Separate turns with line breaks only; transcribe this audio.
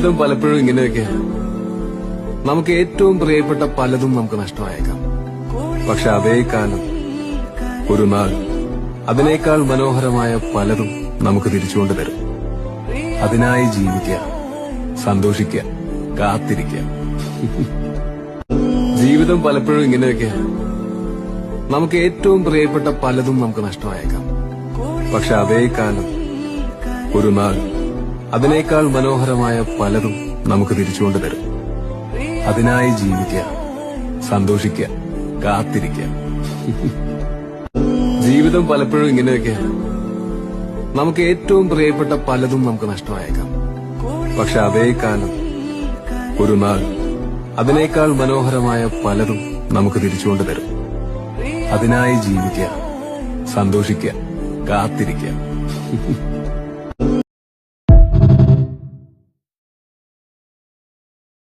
ജീവിതം പലപ്പോഴും ഇങ്ങനെയൊക്കെയാണ്. നമുക്ക് ഏറ്റവും പ്രിയപ്പെട്ട പലതും നമുക്ക് നഷ്ടമായേക്കാം. പക്ഷെ അതേ കാലം ഒരു നാൾ അതിനേക്കാൾ മനോഹരമായ പലതും നമുക്ക് തിരിച്ചുകൊണ്ട് തരും. അതിനായി ജീവിക്കുക, സന്തോഷിക്കുക, കാത്തിരിക്കുക. ജീവിതം പലപ്പോഴും ഇങ്ങനെയൊക്കെയാണ്. നമുക്ക് ഏറ്റവും പ്രിയപ്പെട്ട പലതും നമുക്ക് നഷ്ടമായേക്കാം. പക്ഷെ അതേ കാലം ഒരു നാൾ അതിനേക്കാൾ മനോഹരമായ പലതും നമുക്ക് തിരിച്ചുകൊണ്ട് തരും. അതിനായി ജീവിക്കുക, സന്തോഷിക്കുക, കാത്തിരിക്കുക. ജീവിതം പലപ്പോഴും ഇങ്ങനെയൊക്കെയാണ്. നമുക്ക് ഏറ്റവും പ്രിയപ്പെട്ട പലതും നമുക്ക് നഷ്ടമായേക്കാം. പക്ഷെ അതേ കാലം ഒരു നാൾ അതിനേക്കാൾ മനോഹരമായ പലതും നമുക്ക് തിരിച്ചുകൊണ്ട് തരും. അതിനായി ജീവിക്കുക, സന്തോഷിക്കുക, കാത്തിരിക്കുക.